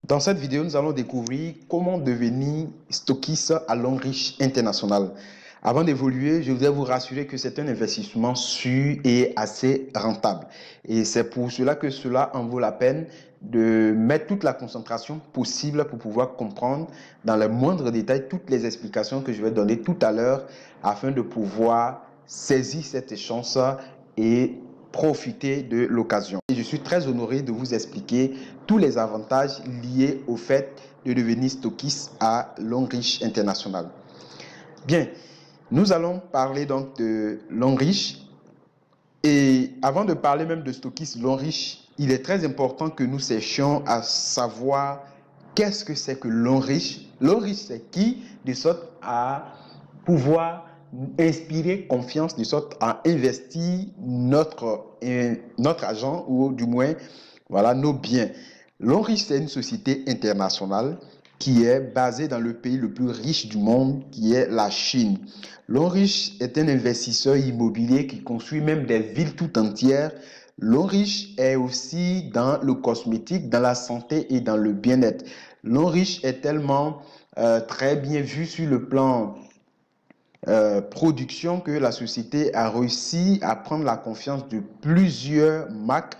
Dans cette vidéo, nous allons découvrir comment devenir stockiste à Longrich International. Avant d'évoluer, je voudrais vous rassurer que c'est un investissement sûr et assez rentable. Et c'est pour cela que cela en vaut la peine de mettre toute la concentration possible pour pouvoir comprendre dans les moindres détails toutes les explications que je vais donner tout à l'heure afin de pouvoir saisir cette chance et profiter de l'occasion. Je suis très honoré de vous expliquer tous les avantages liés au fait de devenir stockiste à Longrich International. Bien, nous allons parler donc de Longrich. Et avant de parler même de stockiste Longrich, il est très important que nous sachions à savoir qu'est-ce que c'est que Longrich. Longrich, c'est qui, de sorte à pouvoir inspirer confiance, de sorte à investir notre argent ou du moins voilà, nos biens. Longrich, c'est une société internationale qui est basée dans le pays le plus riche du monde, qui est la Chine. Longrich est un investisseur immobilier qui construit même des villes tout entières. Longrich est aussi dans le cosmétique, dans la santé et dans le bien-être. Longrich est tellement très bien vu sur le plan production que la société a réussi à prendre la confiance de plusieurs marques,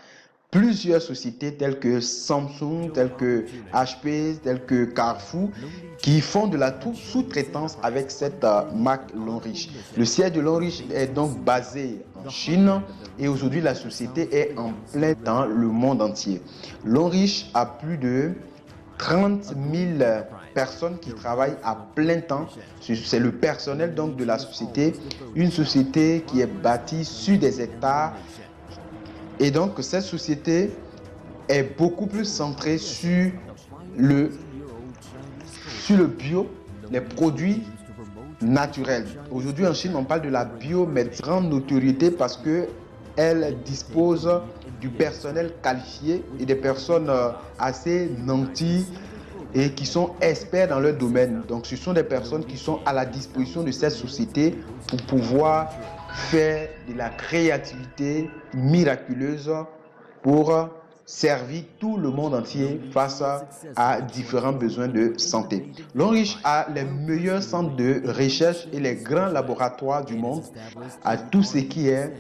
plusieurs sociétés telles que Samsung, telles que HP, telles que Carrefour, qui font de la sous-traitance avec cette marque Longrich. Le siège de Longrich est donc basé en Chine et aujourd'hui la société est en plein dans le monde entier. Longrich a plus de 30 000 personnes qui travaillent à plein temps. C'est le personnel donc de la société, une société qui est bâtie sur des hectares. Et donc cette société est beaucoup plus centrée sur le bio, les produits naturels. Aujourd'hui en Chine, on parle de la biomédecine, grande notoriété parce qu'elle dispose du personnel qualifié et des personnes assez nanties et qui sont experts dans leur domaine. Donc ce sont des personnes qui sont à la disposition de cette société pour pouvoir faire de la créativité miraculeuse pour servir tout le monde entier face à différents besoins de santé. Longrich a les meilleurs centres de recherche et les grands laboratoires du monde à tout ce qui est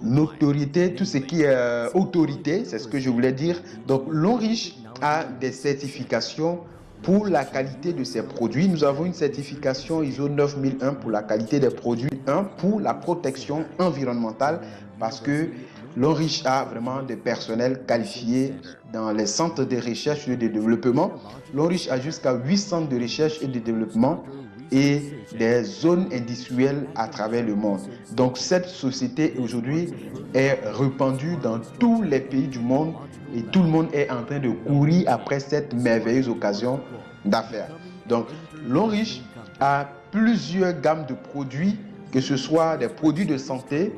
notoriété, tout ce qui est autorité, c'est ce que je voulais dire. Donc Longrich a des certifications pour la qualité de ses produits. Nous avons une certification ISO 9001 pour la qualité des produits, un pour la protection environnementale, parce que Longrich a vraiment des personnels qualifiés dans les centres de recherche et de développement. Longrich a jusqu'à 8 centres de recherche et de développement et des zones industrielles à travers le monde. Donc cette société aujourd'hui est répandue dans tous les pays du monde et tout le monde est en train de courir après cette merveilleuse occasion d'affaires. Donc Longrich a plusieurs gammes de produits, que ce soit des produits de santé,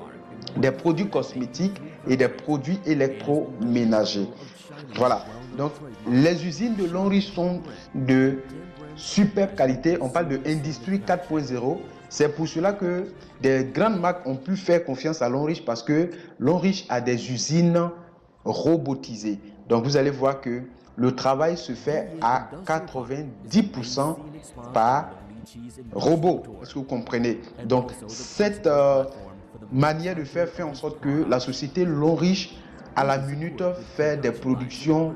des produits cosmétiques et des produits électroménagers. Voilà. Donc les usines de Longrich sont de superbe qualité. On parle de industrie 4.0. C'est pour cela que des grandes marques ont pu faire confiance à Longrich parce que Longrich a des usines robotisées. Donc vous allez voir que le travail se fait à 90% par robot. Est-ce que vous comprenez? Donc cette manière de faire fait en sorte que la société Longrich à la minute fait des productions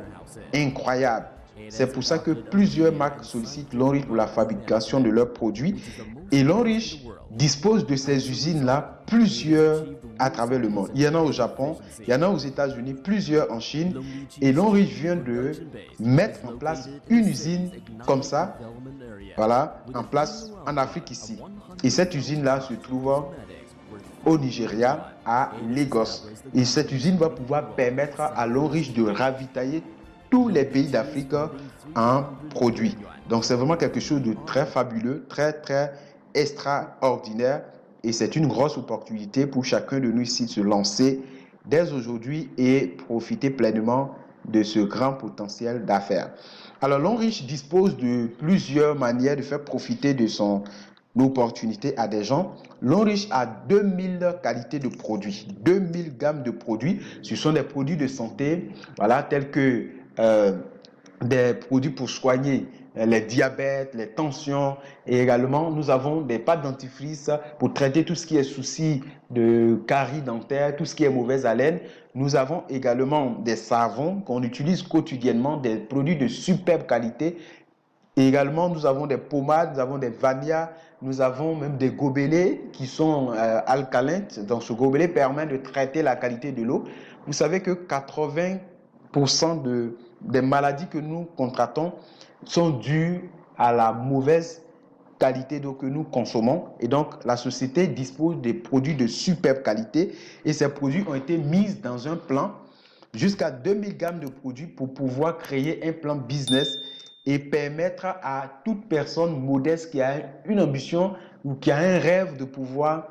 incroyables. C'est pour ça que plusieurs marques sollicitent Longrich pour la fabrication de leurs produits. Et Longrich dispose de ces usines-là, plusieurs à travers le monde. Il y en a au Japon, il y en a aux États-Unis, plusieurs en Chine. Et Longrich vient de mettre en place une usine comme ça, voilà, en place en Afrique ici. Et cette usine-là se trouve au Nigeria, à Lagos. Et cette usine va pouvoir permettre à Longrich de ravitailler tous les pays d'Afrique en produits. Donc c'est vraiment quelque chose de très fabuleux, très extraordinaire et c'est une grosse opportunité pour chacun de nous ici de se lancer dès aujourd'hui et profiter pleinement de ce grand potentiel d'affaires. Alors Longrich dispose de plusieurs manières de faire profiter de son opportunité à des gens. Longrich a 2000 qualités de produits, 2000 gammes de produits. Ce sont des produits de santé, voilà, tels que des produits pour soigner les diabètes, les tensions, et également nous avons des pâtes dentifrice pour traiter tout ce qui est souci de caries dentaires, tout ce qui est mauvaise haleine. Nous avons également des savons qu'on utilise quotidiennement, des produits de superbe qualité. Et également, nous avons des pommades, nous avons des vanillas, nous avons même des gobelets qui sont alcalins. Donc, ce gobelet permet de traiter la qualité de l'eau. Vous savez que 80% des maladies que nous contractons sont dues à la mauvaise qualité d'eau que nous consommons. Et donc, la société dispose des produits de superbe qualité. Et ces produits ont été mis dans un plan jusqu'à 2000 gammes de produits pour pouvoir créer un plan business et permettre à toute personne modeste qui a une ambition ou qui a un rêve de pouvoir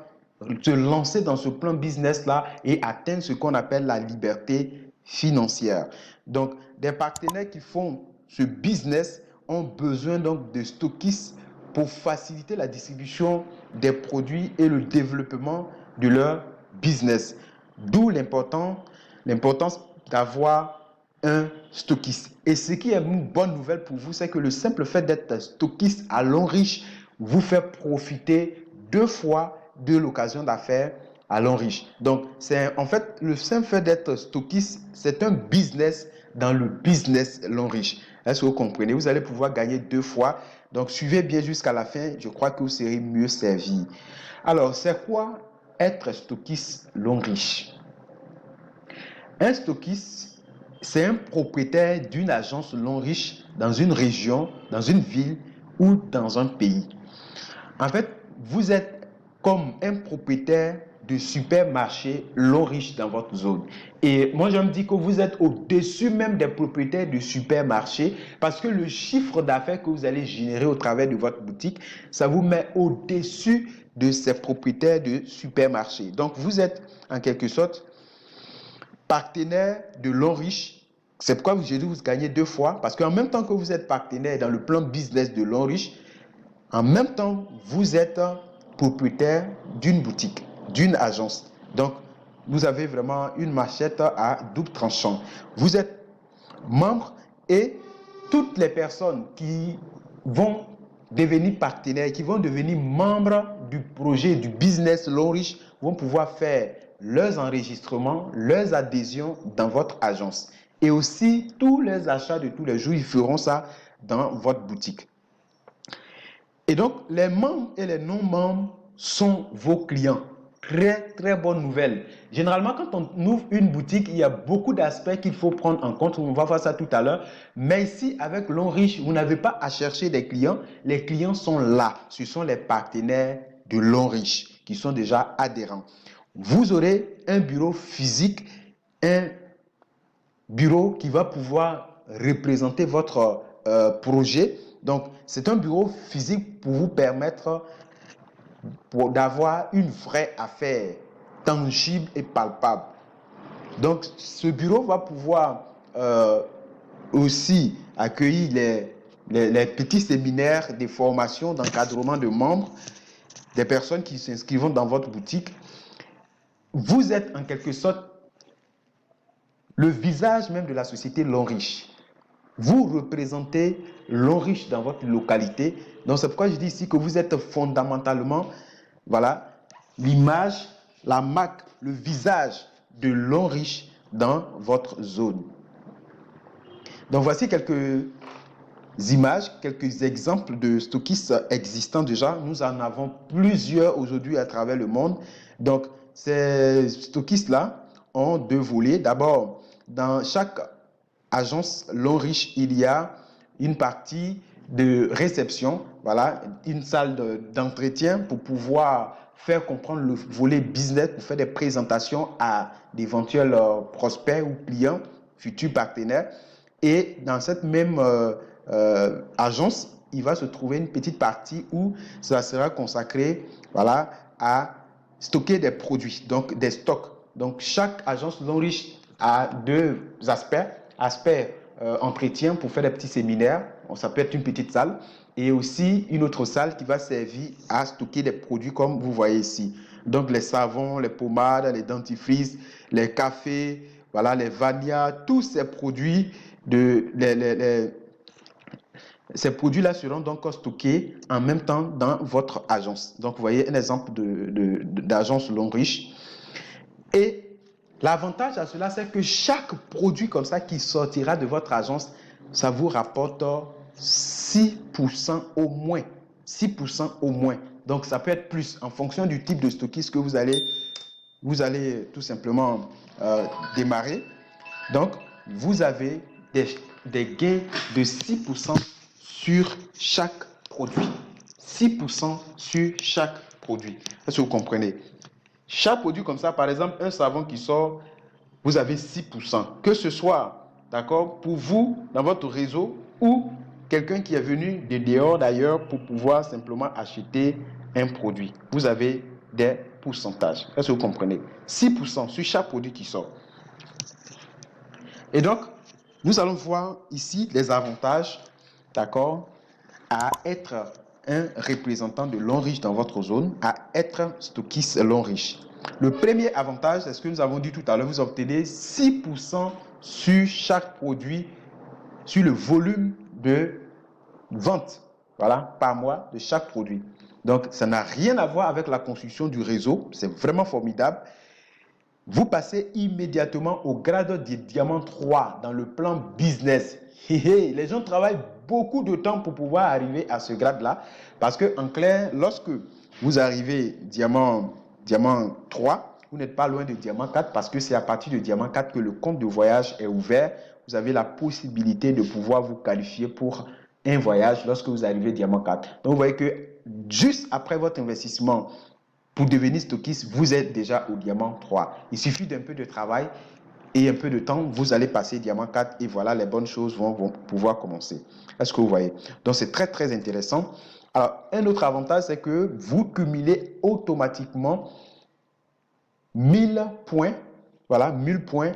se lancer dans ce plan business-là et atteindre ce qu'on appelle la liberté financière. Donc, des partenaires qui font ce business ont besoin donc de stockistes pour faciliter la distribution des produits et le développement de leur business. D'où l'importance d'avoir un stockiste. Et ce qui est une bonne nouvelle pour vous, c'est que le simple fait d'être stockiste à Longrich vous fait profiter 2 fois de l'occasion d'affaires à Longrich. Donc, en fait, le simple fait d'être stockiste, c'est un business dans le business Longrich. Est-ce que vous comprenez? Vous allez pouvoir gagner 2 fois. Donc, suivez bien jusqu'à la fin. Je crois que vous serez mieux servi. Alors, c'est quoi être stockiste Longrich? Un stockiste, c'est un propriétaire d'une agence Longrich dans une région, dans une ville ou dans un pays. En fait, vous êtes comme un propriétaire de supermarché Longrich dans votre zone. Et moi, je me dis que vous êtes au-dessus même des propriétaires de supermarchés parce que le chiffre d'affaires que vous allez générer au travers de votre boutique, ça vous met au-dessus de ces propriétaires de supermarchés. Donc, vous êtes en quelque sorte partenaire de Longrich. C'est pourquoi j'ai dit vous gagnez 2 fois parce qu'en même temps que vous êtes partenaire dans le plan business de Longrich, en même temps, vous êtes propriétaire d'une boutique, d'une agence. Donc, vous avez vraiment une machette à double tranchant. Vous êtes membre et toutes les personnes qui vont devenir partenaires, qui vont devenir membres du projet, du business Longrich, vont pouvoir faire leurs enregistrements, leurs adhésions dans votre agence. Et aussi, tous les achats de tous les jours, ils feront ça dans votre boutique. Et donc, les membres et les non-membres sont vos clients. Très, très bonne nouvelle. Généralement, quand on ouvre une boutique, il y a beaucoup d'aspects qu'il faut prendre en compte. On va voir ça tout à l'heure. Mais ici, avec Longrich, vous n'avez pas à chercher des clients. Les clients sont là. Ce sont les partenaires de Longrich qui sont déjà adhérents. Vous aurez un bureau physique, un bureau qui va pouvoir représenter votre projet. Donc, c'est un bureau physique pour vous permettre d'avoir une vraie affaire tangible et palpable. Donc, ce bureau va pouvoir aussi accueillir les petits séminaires, des formations d'encadrement de membres, des personnes qui s'inscrivent dans votre boutique. Vous êtes en quelque sorte le visage même de la société Longrich. Vous représentez Longrich dans votre localité. Donc, c'est pourquoi je dis ici que vous êtes fondamentalement, voilà, l'image, la marque, le visage de Longrich dans votre zone. Donc, voici quelques images, quelques exemples de stockistes existants déjà. Nous en avons plusieurs aujourd'hui à travers le monde. Donc, ces stockistes-là ont 2 volets. D'abord, dans chaque agence Longrich, il y a une partie de réception, voilà, une salle d'entretien pour pouvoir faire comprendre le volet business, pour faire des présentations à d'éventuels prospects ou clients, futurs partenaires. Et dans cette même agence, il va se trouver une petite partie où ça sera consacré, voilà, à stocker des produits, donc des stocks. Donc, chaque agence Longrich a 2 aspects. Aspect entretien pour faire des petits séminaires, ça peut être une petite salle, et aussi une autre salle qui va servir à stocker des produits comme vous voyez ici. Donc les savons, les pommades, les dentifrices, les cafés, voilà, les vanillas, tous ces produits, les Ces produits-là seront donc stockés en même temps dans votre agence. Donc, vous voyez un exemple d'agence Longriche. Et l'avantage à cela, c'est que chaque produit comme ça qui sortira de votre agence, ça vous rapporte 6% au moins. 6% au moins. Donc, ça peut être plus en fonction du type de stockiste que vous allez tout simplement démarrer. Donc, vous avez des gains de 6% sur chaque produit. 6% sur chaque produit. Est-ce que vous comprenez? Chaque produit comme ça, par exemple, un savon qui sort, vous avez 6%. Que ce soit, d'accord, pour vous, dans votre réseau, ou quelqu'un qui est venu de dehors d'ailleurs pour pouvoir simplement acheter un produit. Vous avez des pourcentages. Est-ce que vous comprenez? 6% sur chaque produit qui sort. Et donc, nous allons voir ici les avantages, d'accord, à être un représentant de Longriche dans votre zone, à être stockiste Longriche. Le premier avantage, c'est ce que nous avons dit tout à l'heure, vous obtenez 6% sur chaque produit, sur le volume de vente, voilà, par mois de chaque produit. Donc, ça n'a rien à voir avec la construction du réseau, c'est vraiment formidable. Vous passez immédiatement au grade de diamant 3 dans le plan business. Les gens travaillent beaucoup de temps pour pouvoir arriver à ce grade-là. Parce qu'en clair, lorsque vous arrivez diamant 3, vous n'êtes pas loin de diamant 4 parce que c'est à partir de diamant 4 que le compte de voyage est ouvert. Vous avez la possibilité de pouvoir vous qualifier pour un voyage lorsque vous arrivez diamant 4. Donc, vous voyez que juste après votre investissement, pour devenir stockiste, vous êtes déjà au diamant 3. Il suffit d'un peu de travail et un peu de temps, vous allez passer diamant 4 et voilà, les bonnes choses vont pouvoir commencer. Est-ce que vous voyez? Donc, c'est très, très intéressant. Alors, un autre avantage, c'est que vous cumulez automatiquement 1000 points, voilà, 1000 points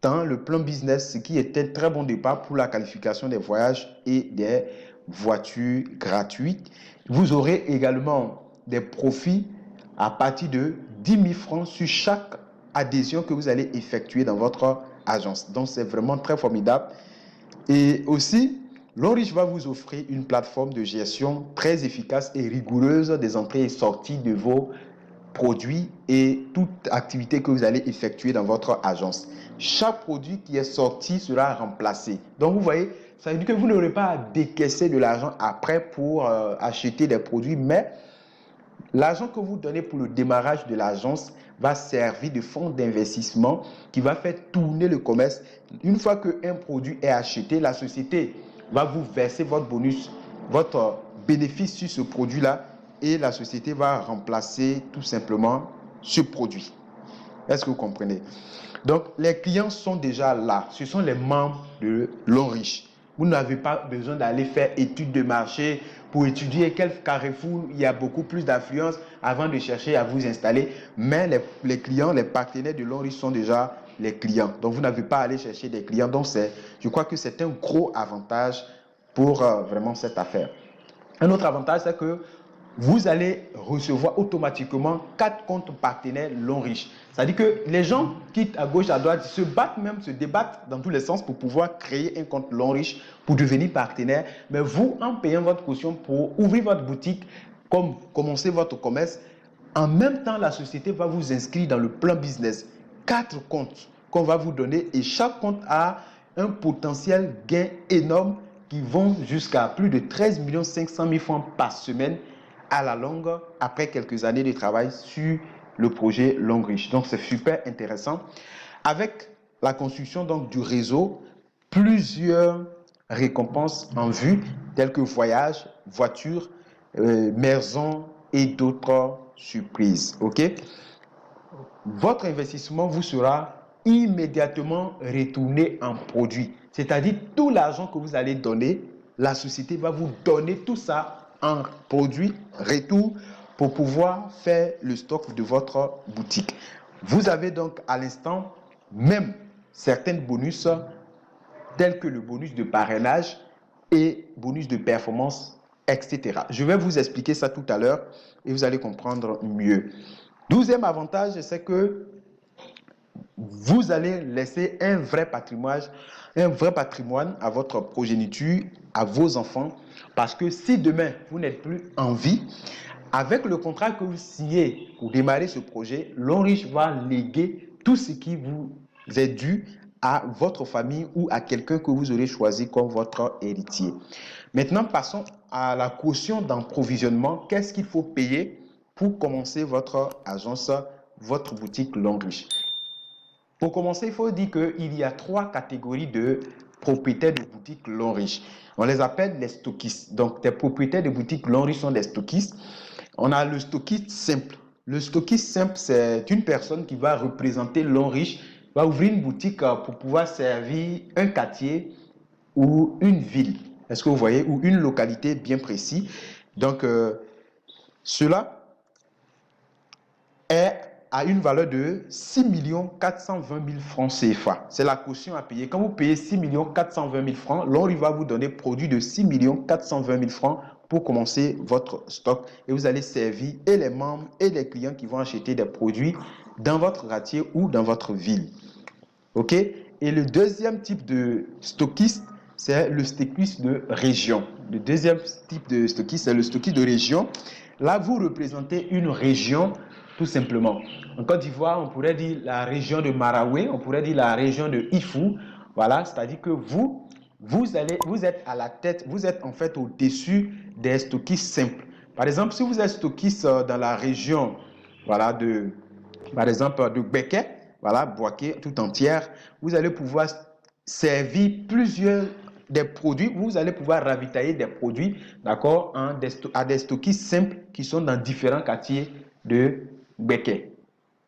dans le plan business, ce qui était un très bon départ pour la qualification des voyages et des voitures gratuites. Vous aurez également des profits à partir de 10 000 francs sur chaque adhésion que vous allez effectuer dans votre agence. Donc, c'est vraiment très formidable. Et aussi, Longriche va vous offrir une plateforme de gestion très efficace et rigoureuse des entrées et sorties de vos produits et toute activité que vous allez effectuer dans votre agence. Chaque produit qui est sorti sera remplacé. Donc, vous voyez, ça veut dire que vous n'aurez pas à décaisser de l'argent après pour acheter des produits, mais l'argent que vous donnez pour le démarrage de l'agence va servir de fonds d'investissement qui va faire tourner le commerce. Une fois qu'un produit est acheté, la société va vous verser votre bonus, votre bénéfice sur ce produit-là et la société va remplacer tout simplement ce produit. Est-ce que vous comprenez? Donc, les clients sont déjà là. Ce sont les membres de Longriche. Vous n'avez pas besoin d'aller faire études de marché pour étudier quel carrefour il y a beaucoup plus d'affluence avant de chercher à vous installer. Mais les clients, les partenaires de Longriche sont déjà les clients. Donc, vous n'avez pas à aller chercher des clients. Donc, je crois que c'est un gros avantage pour vraiment cette affaire. Un autre avantage, c'est que vous allez recevoir automatiquement 4 comptes partenaires Longriche. C'est-à-dire que les gens quittent à gauche, à droite, se débattent dans tous les sens pour pouvoir créer un compte Longriche pour devenir partenaire. Mais vous, en payant votre caution pour ouvrir votre boutique, comme commencer votre commerce, en même temps, la société va vous inscrire dans le plan business. 4 comptes qu'on va vous donner et chaque compte a un potentiel gain énorme qui vont jusqu'à plus de 13 500 000 francs par semaine à la longue après quelques années de travail sur le projet Longriche. Donc, c'est super intéressant. Avec la construction donc, du réseau, plusieurs récompenses en vue, telles que voyages, voitures, maisons et d'autres surprises. OK? Votre investissement vous sera immédiatement retourné en produits. C'est-à-dire, tout l'argent que vous allez donner, la société va vous donner tout ça en produits retour pour pouvoir faire le stock de votre boutique. Vous avez donc à l'instant même certains bonus tels que le bonus de parrainage et bonus de performance, etc. Je vais vous expliquer ça tout à l'heure et vous allez comprendre mieux. 12e avantage, c'est que vous allez laisser un vrai patrimoine à votre progéniture, à vos enfants, parce que si demain, vous n'êtes plus en vie, avec le contrat que vous signez pour démarrer ce projet, l'Onriche va léguer tout ce qui vous est dû à votre famille ou à quelqu'un que vous aurez choisi comme votre héritier. Maintenant, passons à la caution d'approvisionnement. Qu'est-ce qu'il faut payer pour commencer votre agence, votre boutique L'Onriche? Pour commencer, il faut dire qu'il y a 3 catégories de propriétaires de boutiques L'Onriche. On les appelle les stockistes. Donc, les propriétaires de boutiques L'Onriche sont des stockistes. On a le stockiste simple. Le stockiste simple, c'est une personne qui va représenter L'Onriche, va ouvrir une boutique pour pouvoir servir un quartier ou une ville. Est-ce que vous voyez? Ou une localité bien précise. Donc, cela est à une valeur de 6 420 000 francs CFA. C'est la caution à payer. Quand vous payez 6 420 000 francs, l'Onriche va vous donner produit de 6 420 000 francs pour commencer votre stock. Et vous allez servir et les membres et les clients qui vont acheter des produits dans votre quartier ou dans votre ville. OK? Et le deuxième type de stockiste, c'est le stockiste de région. Le deuxième type de stockiste, c'est le stockiste de région. Là, vous représentez une région tout simplement. En Côte d'Ivoire, on pourrait dire la région de Maraoué, on pourrait dire la région de Ifou. Voilà, c'est-à-dire que vous êtes à la tête, vous êtes en fait au-dessus des stockistes simples. Par exemple, si vous êtes stockiste dans la région, voilà, par exemple, de Béquet, voilà, Boaké tout entière, vous allez pouvoir servir plusieurs des produits, vous allez pouvoir ravitailler des produits, d'accord, à des stockistes simples qui sont dans différents quartiers de Béquet,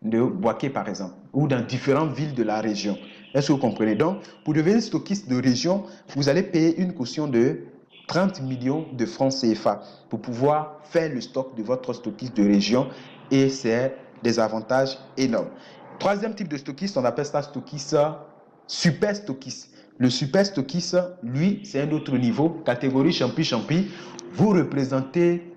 de Boaké par exemple, ou dans différentes villes de la région. Est-ce que vous comprenez? Donc, pour devenir stockiste de région, vous allez payer une caution de 30 millions de francs CFA pour pouvoir faire le stock de votre stockiste de région et c'est des avantages énormes. Troisième type de stockiste, on appelle ça stockiste super stockiste. Le super stockiste, lui, c'est un autre niveau, catégorie champi-champi. Vous représentez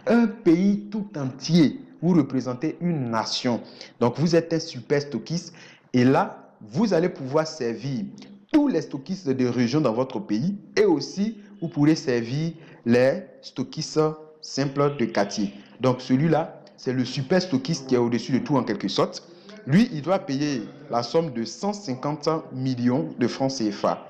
un pays tout entier. Vous représentez une nation. Donc, vous êtes un super stockiste. Et là, vous allez pouvoir servir tous les stockistes de région dans votre pays. Et aussi, vous pourrez servir les stockistes simples de quartier. Donc, celui-là, c'est le super stockiste qui est au-dessus de tout en quelque sorte. Lui, il doit payer la somme de 150 millions de francs CFA.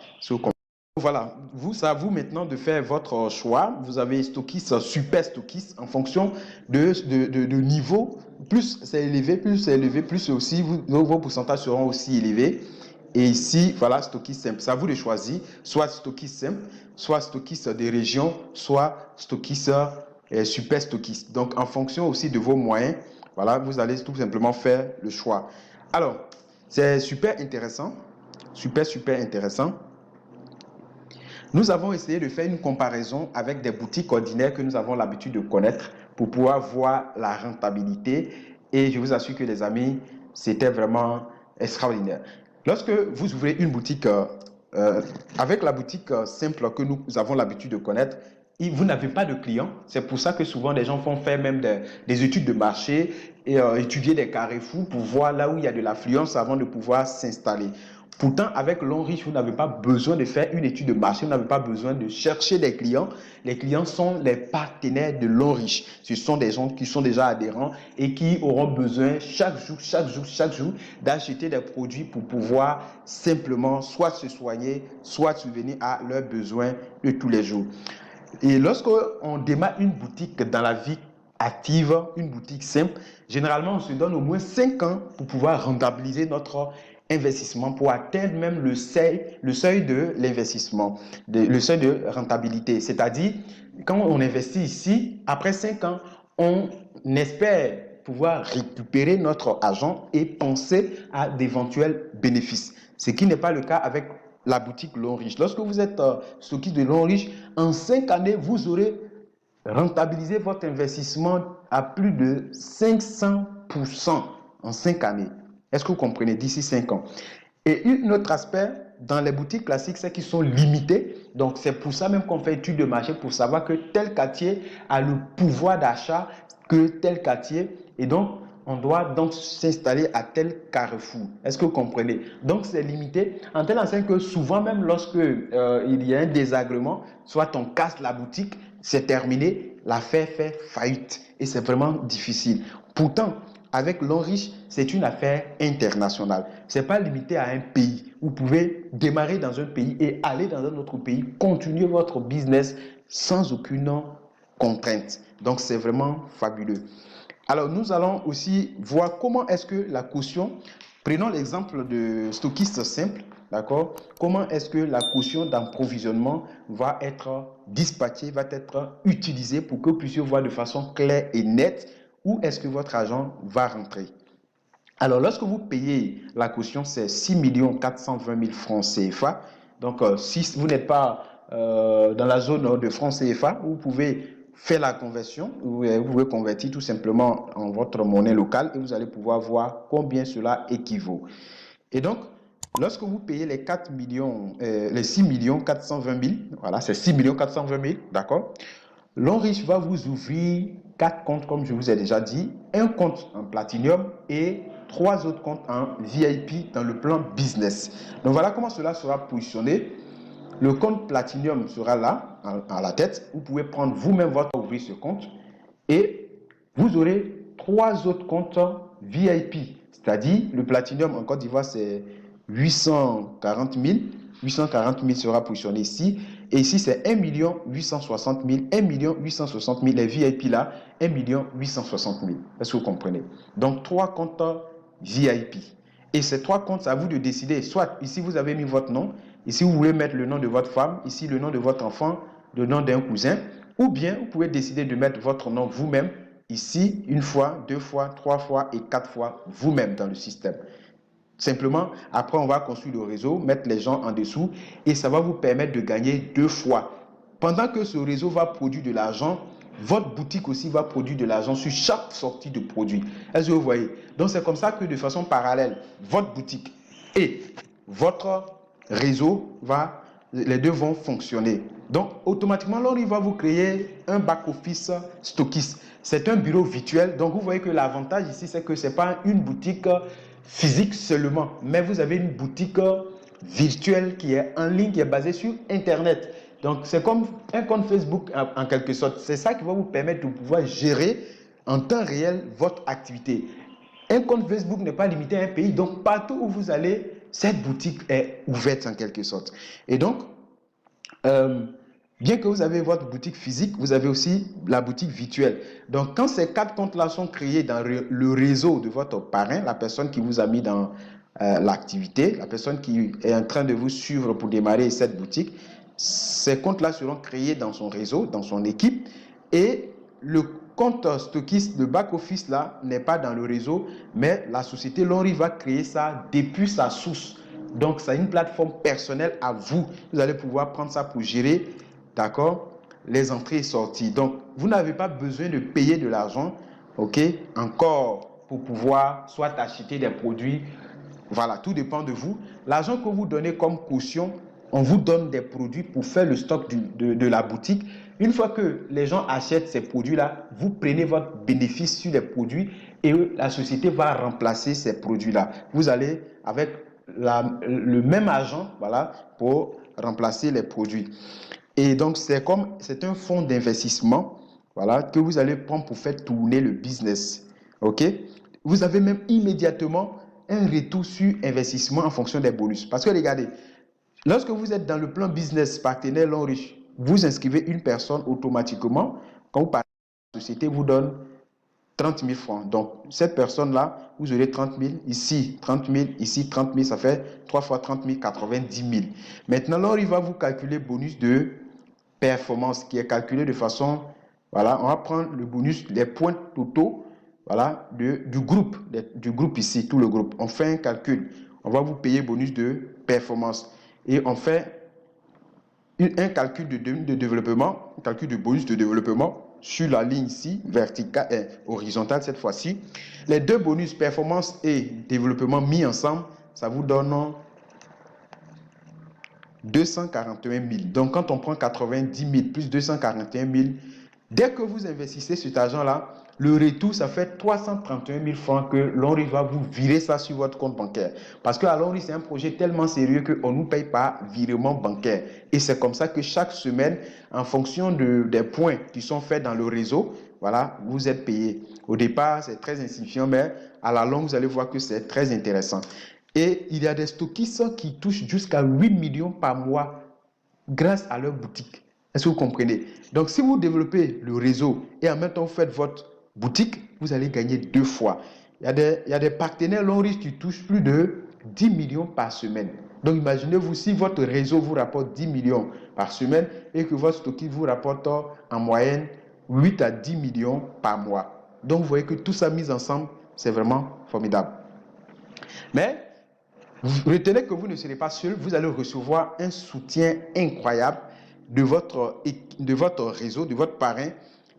Voilà, c'est à vous maintenant de faire votre choix. Vous avez stockiste, super stockiste en fonction de niveau. Plus c'est élevé, plus aussi vos pourcentages seront aussi élevés. Et ici, voilà, stockiste simple. C'est à vous de choisir, soit stockiste simple, soit stockiste des régions, soit stockiste super stockiste. Donc, en fonction aussi de vos moyens, voilà, vous allez tout simplement faire le choix. Alors, c'est super intéressant, super intéressant. Nous avons essayé de faire une comparaison avec des boutiques ordinaires que nous avons l'habitude de connaître pour pouvoir voir la rentabilité. Et je vous assure que les amis, c'était vraiment extraordinaire. Lorsque vous ouvrez une boutique, avec la boutique simple que nous avons l'habitude de connaître, vous n'avez pas de clients. C'est pour ça que souvent les gens font faire même des études de marché et étudier des carrefours pour voir là où il y a de l'affluence avant de pouvoir s'installer. Pourtant, avec L'Onriche, vous n'avez pas besoin de faire une étude de marché, vous n'avez pas besoin de chercher des clients. Les clients sont les partenaires de L'Onriche. Ce sont des gens qui sont déjà adhérents et qui auront besoin chaque jour d'acheter des produits pour pouvoir simplement soit se soigner, soit subvenir à leurs besoins de tous les jours. Et lorsqu'on démarre une boutique dans la vie active, une boutique simple, généralement, on se donne au moins 5 ans pour pouvoir rentabiliser notre investissement, pour atteindre même le seuil de l'investissement, le seuil de rentabilité. C'est-à-dire, quand on investit ici, après 5 ans, on espère pouvoir récupérer notre argent et penser à d'éventuels bénéfices. Ce qui n'est pas le cas avec la boutique L'Onriche. Lorsque vous êtes stockiste de L'Onriche, en 5 années, vous aurez rentabilisé votre investissement à plus de 500% en 5 années. Est-ce que vous comprenez? D'ici 5 ans. Et un autre aspect, dans les boutiques classiques, c'est qu'ils sont limités. Donc, c'est pour ça même qu'on fait étude de marché pour savoir que tel quartier a le pouvoir d'achat que tel quartier. Et donc, on doit donc s'installer à tel carrefour. Est-ce que vous comprenez? Donc, c'est limité en telle enseigne que souvent, même lorsque il y a un désagrément, soit on casse la boutique, c'est terminé, l'affaire fait faillite et c'est vraiment difficile. Pourtant, avec l'Enriche, c'est une affaire internationale. Ce n'est pas limité à un pays. Vous pouvez démarrer dans un pays et aller dans un autre pays, continuer votre business sans aucune contrainte. Donc, c'est vraiment fabuleux. Alors, nous allons aussi voir comment est-ce que la caution, prenons l'exemple de stockiste simple, d'accord? Comment est-ce que la caution d'approvisionnement va être dispatchée, va être utilisée pour que vous puissiez voir de façon claire et nette où est-ce que votre argent va rentrer. Alors, lorsque vous payez la caution, c'est 6 420 000 francs CFA. Donc, si vous n'êtes pas dans la zone de francs CFA, vous pouvez faire la conversion. Vous pouvez convertir tout simplement en votre monnaie locale et vous allez pouvoir voir combien cela équivaut. Et donc, lorsque vous payez les 4 millions, les 6 420 000, voilà, c'est 6 420 000, d'accord? L'Enriche va vous ouvrir 4 comptes, comme je vous ai déjà dit, un compte en Platinum et 3 autres comptes en VIP dans le plan business. Donc voilà comment cela sera positionné. Le compte Platinum sera là, à la tête. Vous pouvez prendre vous-même votre ouvrir ce compte et vous aurez 3 autres comptes VIP. C'est-à-dire, le Platinum en Côte d'Ivoire, c'est 840 000. 840 000 sera positionné ici. Et ici, c'est 1 860 000. 1 860 000. Les VIP là, 1 860 000. Est-ce que vous comprenez? Donc, 3 comptes VIP. Et ces 3 comptes, c'est à vous de décider. Soit ici, vous avez mis votre nom. Ici, vous voulez mettre le nom de votre femme. Ici, le nom de votre enfant. Le nom d'un cousin. Ou bien, vous pouvez décider de mettre votre nom vous-même. Ici, 1 fois, 2 fois, 3 fois et 4 fois vous-même dans le système. Simplement, après, on va construire le réseau, mettre les gens en dessous et ça va vous permettre de gagner 2 fois. Pendant que ce réseau va produire de l'argent, votre boutique aussi va produire de l'argent sur chaque sortie de produit. Est-ce que vous voyez? Donc, c'est comme ça que de façon parallèle, votre boutique et votre réseau, les deux vont fonctionner. Donc, automatiquement, là, il va vous créer un back-office stockiste. C'est un bureau virtuel. Donc, vous voyez que l'avantage ici, c'est que ce n'est pas une boutique physique seulement, mais vous avez une boutique virtuelle qui est en ligne, qui est basée sur Internet. Donc, c'est comme un compte Facebook en quelque sorte. C'est ça qui va vous permettre de pouvoir gérer en temps réel votre activité. Un compte Facebook n'est pas limité à un pays, donc partout où vous allez, cette boutique est ouverte en quelque sorte. Et donc, bien que vous avez votre boutique physique, vous avez aussi la boutique virtuelle. Donc, quand ces 4 comptes-là sont créés dans le réseau de votre parrain, la personne qui vous a mis dans l'activité, la personne qui est en train de vous suivre pour démarrer cette boutique, ces comptes-là seront créés dans son réseau, dans son équipe. Et le compte stockiste, le back-office là, n'est pas dans le réseau, mais la société Lonri va créer ça depuis sa source. Donc, c'est une plateforme personnelle à vous. Vous allez pouvoir prendre ça pour gérer, d'accord, les entrées et sorties. Donc, vous n'avez pas besoin de payer de l'argent, ok, encore pour pouvoir soit acheter des produits. Voilà, tout dépend de vous. L'argent que vous donnez comme caution, on vous donne des produits pour faire le stock de la boutique. Une fois que les gens achètent ces produits-là, vous prenez votre bénéfice sur les produits et la société va remplacer ces produits-là. Vous allez avec le même argent, voilà, pour remplacer les produits. Et donc, c'est un fonds d'investissement, voilà, que vous allez prendre pour faire tourner le business. OK? Vous avez même immédiatement un retour sur investissement en fonction des bonus. Parce que regardez, lorsque vous êtes dans le plan business partenaire Lonriche, vous inscrivez une personne automatiquement. Quand vous partez, la société vous donne 30 000 francs. Donc, cette personne-là, vous aurez 30 000, ici 30 000, ici 30 000, ça fait 3 fois 30 000, 90 000. Maintenant, là, il va vous calculer bonus de performance qui est calculé de façon, voilà, on va prendre le bonus, les points totaux, voilà, du groupe ici, tout le groupe. On fait un calcul. On va vous payer bonus de performance. Et on fait un calcul de développement, un calcul de bonus de développement sur la ligne ici, verticale et horizontale cette fois-ci. Les deux bonus, performance et développement mis ensemble, ça vous donne 241 000. Donc, quand on prend 90 000 plus 241 000, Dès que vous investissez cet argent-là, le retour, ça fait 331 000 francs que Lonry va vous virer ça sur votre compte bancaire. Parce que à Lonry, c'est un projet tellement sérieux qu'on ne nous paye pas virement bancaire. Et c'est comme ça que chaque semaine, en fonction des points qui sont faits dans le réseau, voilà, vous êtes payé. Au départ, c'est très insignifiant, mais à la longue, vous allez voir que c'est très intéressant. Et il y a des stockistes qui touchent jusqu'à 8 millions par mois grâce à leur boutique. Est-ce que vous comprenez? Donc, si vous développez le réseau et en même temps vous faites votre boutique, vous allez gagner 2 fois. Il y a des partenaires longs risques qui touchent plus de 10 millions par semaine. Donc, imaginez-vous si votre réseau vous rapporte 10 millions par semaine et que votre stockiste vous rapporte en moyenne 8 à 10 millions par mois. Donc, vous voyez que tout ça mis ensemble, c'est vraiment formidable. Mais retenez que vous ne serez pas seul, vous allez recevoir un soutien incroyable de votre réseau, de votre parrain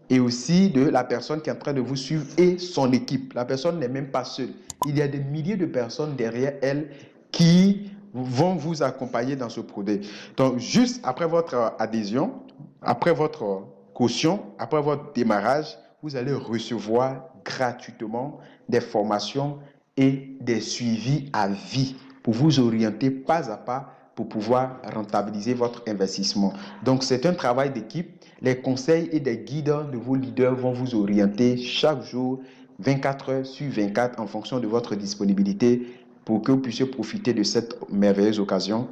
et aussi de la personne qui est en train de vous suivre et son équipe. La personne n'est même pas seule. Il y a des milliers de personnes derrière elle qui vont vous accompagner dans ce projet. Donc, juste après votre adhésion, après votre caution, après votre démarrage, vous allez recevoir gratuitement des formations et des suivis à vie pour vous orienter pas à pas pour pouvoir rentabiliser votre investissement. Donc, c'est un travail d'équipe. Les conseils et des guides de vos leaders vont vous orienter chaque jour, 24 heures sur 24, en fonction de votre disponibilité, pour que vous puissiez profiter de cette merveilleuse occasion.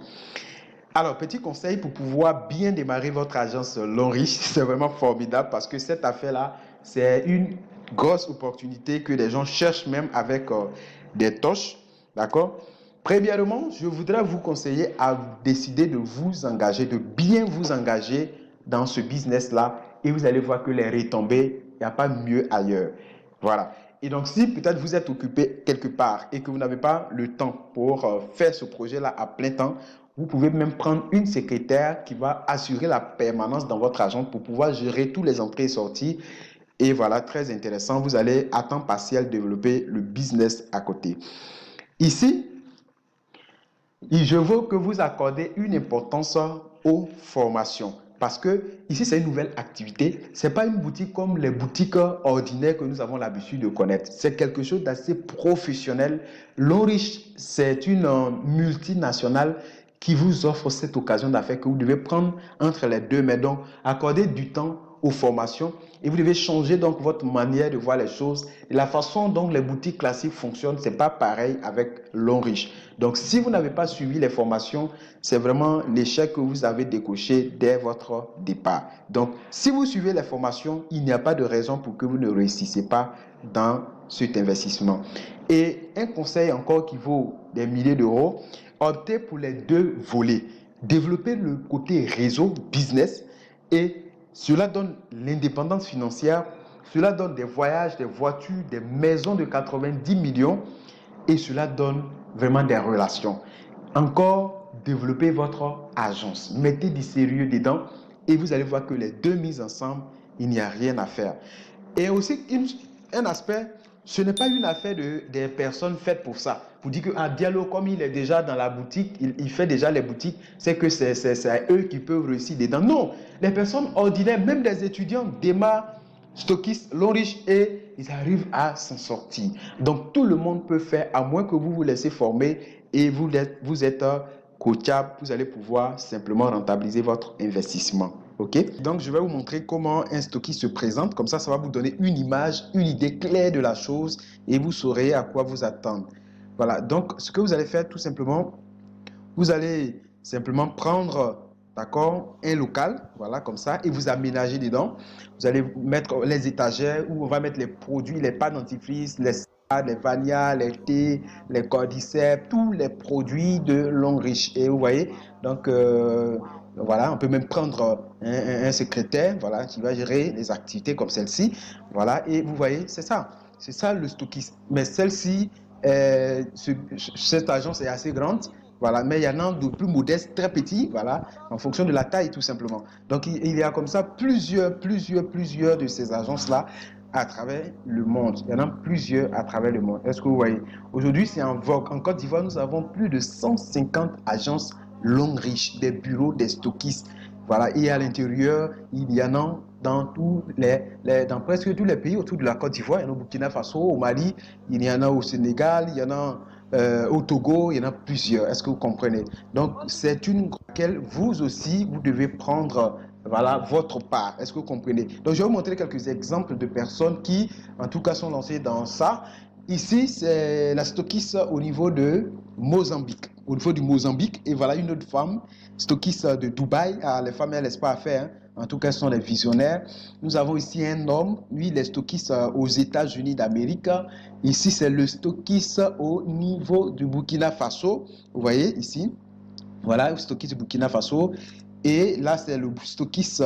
Alors, petit conseil pour pouvoir bien démarrer votre agence Lonry, c'est vraiment formidable parce que cette affaire-là, c'est une grosse opportunité que les gens cherchent même avec des tâches, d'accord? Premièrement, je voudrais vous conseiller à décider de vous engager, de bien vous engager dans ce business-là et vous allez voir que les retombées, il n'y a pas mieux ailleurs. Voilà. Et donc, si peut-être vous êtes occupé quelque part et que vous n'avez pas le temps pour faire ce projet-là à plein temps, vous pouvez même prendre une secrétaire qui va assurer la permanence dans votre agence pour pouvoir gérer tous les entrées et sorties. Et voilà, très intéressant. Vous allez à temps partiel développer le business à côté. Ici, je veux que vous accordez une importance aux formations. Parce que ici, c'est une nouvelle activité. Ce n'est pas une boutique comme les boutiques ordinaires que nous avons l'habitude de connaître. C'est quelque chose d'assez professionnel. Lonrich, c'est une multinationale qui vous offre cette occasion d'affaires que vous devez prendre entre les deux mains. Donc, accorder du temps aux formations et vous devez changer donc votre manière de voir les choses. Et la façon dont les boutiques classiques fonctionnent, ce n'est pas pareil avec Lonrich. Donc, si vous n'avez pas suivi les formations, c'est vraiment l'échec que vous avez décoché dès votre départ. Donc, si vous suivez les formations, il n'y a pas de raison pour que vous ne réussissiez pas dans cet investissement. Et un conseil encore qui vaut des milliers d'euros, optez pour les deux volets. Développez le côté réseau, business, et cela donne l'indépendance financière, cela donne des voyages, des voitures, des maisons de 90 millions et cela donne vraiment des relations. Encore, développez votre agence, mettez du sérieux dedans et vous allez voir que les deux mises ensemble, il n'y a rien à faire. Et aussi, un aspect, ce n'est pas une affaire des personnes faites pour ça. Vous dites que Diallo, comme il est déjà dans la boutique, il fait déjà les boutiques, c'est que c'est eux qui peuvent réussir dedans. Non, les personnes ordinaires, même des étudiants, démarrent stockistes, Lonrich et ils arrivent à s'en sortir. Donc tout le monde peut faire, à moins que vous vous laissez former et vous êtes coachable, vous allez pouvoir simplement rentabiliser votre investissement. Ok? Donc je vais vous montrer comment un stockiste se présente. Comme ça va vous donner une image, une idée claire de la chose et vous saurez à quoi vous attendre. Voilà, donc ce que vous allez faire tout simplement, vous allez simplement prendre, d'accord, un local, voilà, comme ça, et vous aménager dedans. Vous allez mettre les étagères où on va mettre les produits, les pâtes dentifrice, les salades, les vanillas, les thés, les cordyceps, tous les produits de Lonrich. Et vous voyez, donc voilà, on peut même prendre un secrétaire, voilà, qui va gérer les activités comme celle-ci, voilà, et vous voyez, c'est ça le stockiste. Mais celle-ci, cette agence est assez grande. Voilà, mais il y en a de plus modestes, très petits, voilà, en fonction de la taille tout simplement. Donc il y a comme ça plusieurs de ces agences-là à travers le monde. Il y en a plusieurs à travers le monde. Est-ce que vous voyez? Aujourd'hui, c'est en vogue. En Côte d'Ivoire, nous avons plus de 150 agences Lonrich, des bureaux, des stockistes. Voilà, et à l'intérieur, il y en a dans, dans presque tous les pays autour de la Côte d'Ivoire. Il y en a au Burkina Faso, au Mali, il y en a au Sénégal, il y en a au Togo, il y en a plusieurs. Est-ce que vous comprenez? Donc, c'est une laquelle vous aussi, vous devez prendre voilà, votre part. Est-ce que vous comprenez? Donc, je vais vous montrer quelques exemples de personnes qui, en tout cas, sont lancées dans ça. Ici, c'est la stockiste au niveau de Mozambique. Au niveau du Mozambique, et voilà une autre femme, stockiste de Dubaï. Ah, les femmes, elles ne laissent pas à faire. Hein. En tout cas, ce sont des visionnaires. Nous avons ici un homme, lui, il est stockiste aux États-Unis d'Amérique. Ici, c'est le stockiste au niveau du Burkina Faso. Vous voyez ici, voilà, le stockiste du Burkina Faso. Et là, c'est le stockiste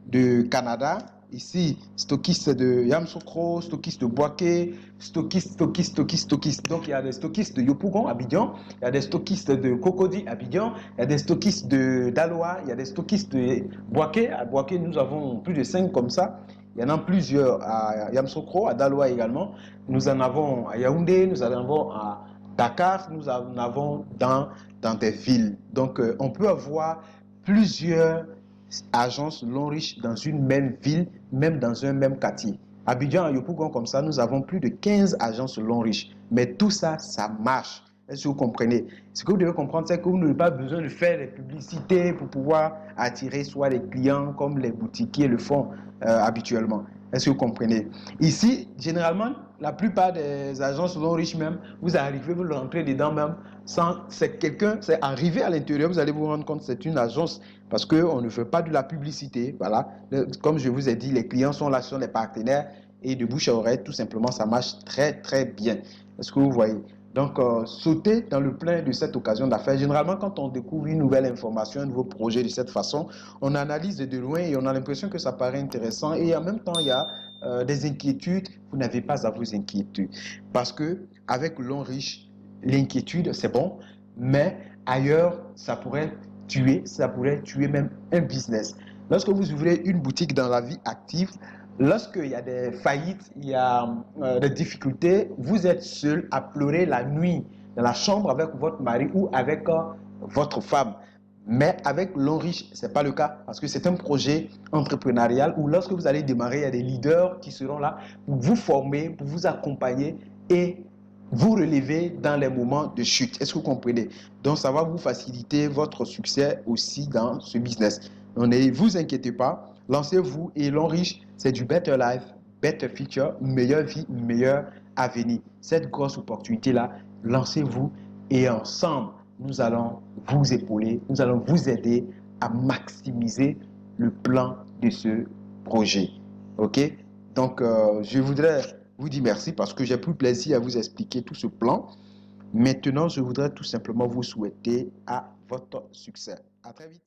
de Canada. Ici, stockiste de Yamoussoukro, stockiste de Boaké, stockiste. Donc, il y a des stockistes de Yopougon, Abidjan. Il y a des stockistes de Cocody, Abidjan. Il y a des stockistes de Daloa. Il y a des stockistes de Boaké. À Boaké, nous avons plus de 5 comme ça. Il y en a plusieurs à Yamoussoukro, à Daloa également. Nous en avons à Yaoundé, nous en avons à Dakar, nous en avons dans des villes. Donc, on peut avoir plusieurs agences long riches dans une même ville, même dans un même quartier. Abidjan, à Yopougon, comme ça, nous avons plus de 15 agences long riches. Mais tout ça, ça marche. Est-ce que vous comprenez? Ce que vous devez comprendre, c'est que vous n'avez pas besoin de faire des publicités pour pouvoir attirer soit les clients comme les boutiquiers le font habituellement. Est-ce que vous comprenez? Ici, généralement, la plupart des agences long riches même, vous arrivez, vous rentrez dedans même, c'est quelqu'un, c'est arrivé à l'intérieur, vous allez vous rendre compte que c'est une agence parce qu'on ne fait pas de la publicité. Voilà. Comme je vous ai dit, les clients sont là, sont les partenaires et de bouche à oreille, tout simplement, ça marche très, très bien. Est-ce que vous voyez? Donc, sauter dans le plein de cette occasion d'affaires. Généralement, quand on découvre une nouvelle information, un nouveau projet de cette façon, on analyse de loin et on a l'impression que ça paraît intéressant. Et en même temps, il y a des inquiétudes. Vous n'avez pas à vous inquiéter. Parce que avec l'on riche, l'inquiétude, c'est bon. Mais ailleurs, ça pourrait tuer même un business. Lorsque vous ouvrez une boutique dans la vie active, lorsqu'il y a des faillites, il y a des difficultés, vous êtes seul à pleurer la nuit dans la chambre avec votre mari ou avec votre femme. Mais avec l'on riche, ce n'est pas le cas parce que c'est un projet entrepreneurial où lorsque vous allez démarrer, il y a des leaders qui seront là pour vous former, pour vous accompagner et vous relever dans les moments de chute. Est-ce que vous comprenez? Donc, ça va vous faciliter votre succès aussi dans ce business. Donc, ne vous inquiétez pas, lancez-vous et l'on riche, c'est du better life, better future, meilleure vie, meilleur avenir. Cette grosse opportunité-là, lancez-vous et ensemble, nous allons vous épauler, nous allons vous aider à maximiser le plan de ce projet. OK? Donc, je voudrais vous dire merci parce que j'ai pris plaisir à vous expliquer tout ce plan. Maintenant, je voudrais tout simplement vous souhaiter à votre succès. À très vite.